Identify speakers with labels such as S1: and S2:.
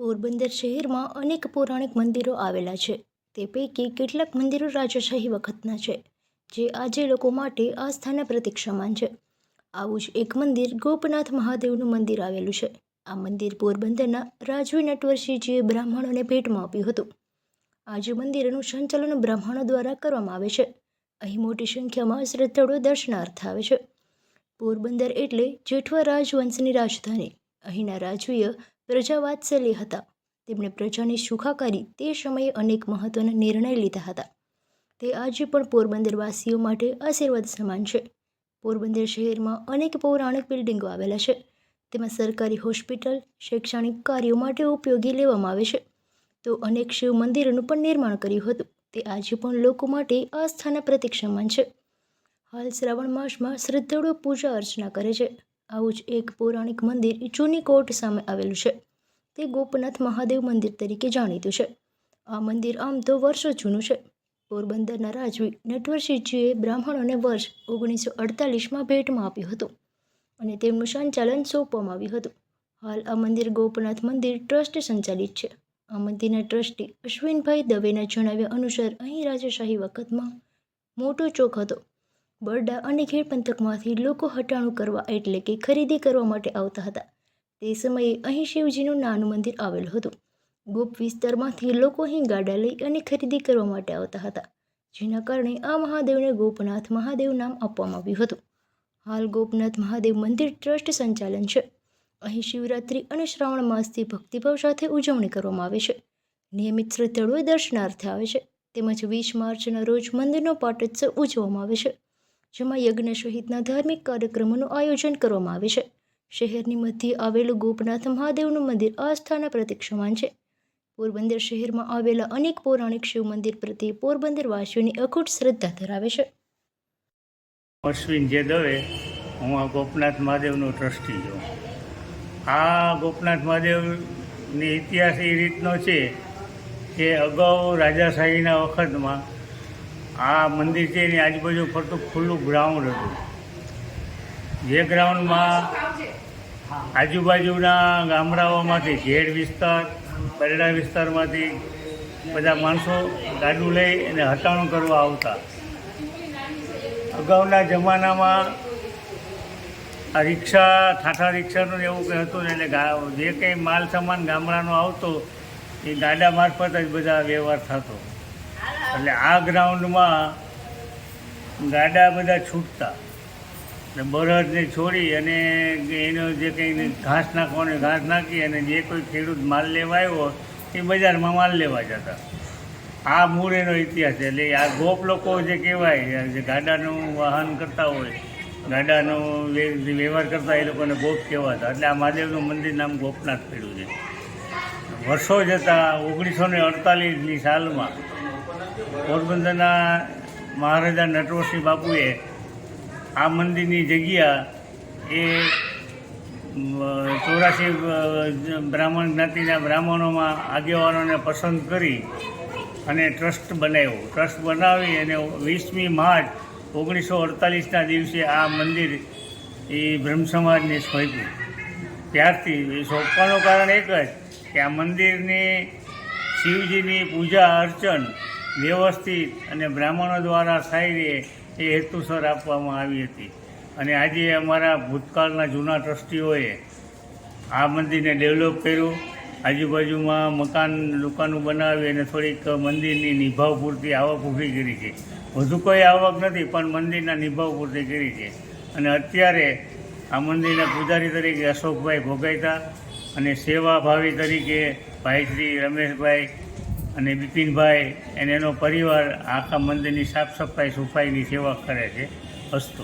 S1: પોરબંદર શહેરમાં અનેક પૌરાણિક મંદિરો આવેલા છે. તે પૈકી કેટલાક મંદિરો રાજાશાહી વખતના છે, જે આજે લોકો માટે આસ્થાના પ્રતીક સમાન છે. આવું જ એક મંદિર ગોપનાથ મહાદેવનું મંદિર આવેલું છે. આ મંદિર પોરબંદરના રાજવી નટવરસિંહજીએ બ્રાહ્મણોને ભેટમાં આપ્યું હતું. આજે મંદિરનું સંચાલન બ્રાહ્મણો દ્વારા કરવામાં આવે છે. અહીં મોટી સંખ્યામાં શ્રદ્ધાળુઓ દર્શનાર્થે આવે છે. પોરબંદર એટલે જેઠવા રાજવંશની રાજધાની. અહીંના રાજવીય પ્રજાવાત્સલ્ય હતા. તેમણે પ્રજાની સુખાકારી તે સમયે અનેક મહત્વના નિર્ણય લીધા હતા. તે આજે પણ પોરબંદરવાસીઓ માટે આશીર્વાદ સમાન છે. પોરબંદર શહેરમાં અનેક પૌરાણિક બિલ્ડિંગો આવેલા છે. તેમાં સરકારી હોસ્પિટલ, શૈક્ષણિક કાર્યો માટે ઉપયોગી લેવામાં આવે છે. તો અનેક શિવ મંદિરોનું પણ નિર્માણ કર્યું હતું. તે આજે પણ લોકો માટે આસ્થાના પ્રતીક સમાન છે. હાલ શ્રાવણ માસમાં શ્રદ્ધાળુઓ પૂજા અર્ચના કરે છે. આવું જ એક પૌરાણિક મંદિર જૂની કોર્ટ સામે આવેલું છે. તે ગોપનાથ મહાદેવ મંદિર તરીકે જાણીતું છે. આ મંદિર આમ તો વર્ષો જૂનું છે. પોરબંદરના રાજવી નટવરસિંહજીએ બ્રાહ્મણોને વર્ષ 1948માં ભેટમાં આપ્યું હતું અને તેમનું સંચાલન સોંપવામાં આવ્યું હતું. હાલ આ મંદિર ગોપનાથ મંદિર ટ્રસ્ટ સંચાલિત છે. આ મંદિરના ટ્રસ્ટી અશ્વિનભાઈ દવેના જણાવ્યા અનુસાર અહીં રાજાશાહી વખતમાં મોટો ચોક હતો. બરડા અને ખેડ પંથકમાંથી લોકો હટાણું કરવા એટલે કે ખરીદી કરવા માટે આવતા હતા. તે સમયે અહીં શિવજીનું નાનું મંદિર આવેલું હતું. ગોપ વિસ્તારમાંથી લોકો અહીં ગાડા લઈ અને ખરીદી કરવા માટે આવતા હતા, જેના કારણે આ મહાદેવને ગોપનાથ મહાદેવ નામ આપવામાં આવ્યું હતું. હાલ ગોપનાથ મહાદેવ મંદિર ટ્રસ્ટ સંચાલન છે. અહીં શિવરાત્રિ અને શ્રાવણ માસથી ભક્તિભાવ સાથે ઉજવણી કરવામાં આવે છે. નિયમિત શ્રદ્ધાળુઓ દર્શનાર્થે આવે છે. તેમજ 20 માર્ચના રોજ મંદિરનો પાટોત્સવ ઉજવવામાં આવે છે, જેમાં યજ્ઞ સહિતના ધાર્મિક કાર્યક્રમોનું આયોજન કરવામાં આવે છે. શહેરની મધ્યે આવેલું ગોપનાથ મહાદેવનું મંદિર આસ્થાના પ્રતીક સમાન છે. પોરબંદર શહેરમાં આવેલા અનેક પૌરાણિક શિવ મંદિર પ્રત્યે પોરબંદરવાસીઓની અખૂટ શ્રદ્ધા ધરાવે છે.
S2: અશ્વિન જે દવે, હું આ ગોપનાથ મહાદેવનો ટ્રસ્ટી છું. આ ગોપનાથ મહાદેવની ઇતિહાસ એ રીતનો છે કે અગાઉ રાજાશાહીના વખતમાં આ મંદિર છે એની આજુબાજુ ફરતું ખુલ્લું ગ્રાઉન્ડ હતું. જે ગ્રાઉન્ડમાં આજુબાજુના ગામડાઓમાંથી ઘેડ વિસ્તાર, બરડા વિસ્તારમાંથી બધા માણસો ગાડું લઈ અને હટાણું કરવા આવતા. અગાઉના જમાનામાં આ રિક્ષા, ઠાઠા રિક્ષાનું એવું કંઈ હતું ને, એટલે જે કંઈ માલ સામાન ગામડાનો આવતો એ ગાડા મારફત જ બધા વ્યવહાર થતો. એટલે આ ગ્રાઉન્ડમાં ગાડા બધા છૂટતા ને બળદને છોડી અને એનો જે કંઈ ઘાસ નાખવાનું ઘાસ નાખી અને જે કોઈ ખેડૂત માલ લેવા આવ્યો એ બજારમાં માલ લેવા જતા. આ મૂળ એનો ઇતિહાસ છે. એટલે આ ગોપ લોકો જે કહેવાય, જે ગાડાનું વાહન કરતા હોય, ગાડાનો વ્યવહાર કરતા, એ લોકોને ગોપ કહેવાતા. એટલે આ મહાદેવનું મંદિર નામ ગોપનાથ પડ્યું છે. વર્ષો જતાં 1948ની સાલમાં પોરબંદરના મહારાજા નટવરસિંહ બાપુએ આ મંદિરની જગ્યા એ 84 બ્રાહ્મણ જ્ઞાતિના બ્રાહ્મણોમાં આગેવાનોને પસંદ કરી અને ટ્રસ્ટ બનાવ્યો. ટ્રસ્ટ બનાવી અને 20મી માર્ચ 1948ના દિવસે આ મંદિર એ બ્રહ્મ સમાજને સોંપ્યું. ત્યારથી એ સોંપવાનું કારણ એક જ કે આ મંદિરની શિવજીની પૂજા અર્ચન વ્યવસ્થિત અને બ્રાહ્મણો દ્વારા થઈ રહે એ હેતુસર આપવામાં આવી હતી. અને આજે અમારા ભૂતકાળના જૂના ટ્રસ્ટીઓએ આ મંદિરને ડેવલપ કર્યું. આજુબાજુમાં મકાન દુકાનો બનાવી અને થોડીક મંદિરની નિભાવ પૂરતી આવક ઊભી કરી છે. વધુ કોઈ આવક નથી, પણ મંદિરના નિભાવ પૂરતી કરી છે. અને અત્યારે આ મંદિરના પૂજારી તરીકે અશોકભાઈ ભોગાયતા અને સેવાભાવી તરીકે ભાઈ શ્રી રમેશભાઈ અને બિપિનભાઈ અને એનો પરિવાર આખા મંદિરની સાફ સફાઈ સફાઈની સેવા કરે છે. અસ્તુ.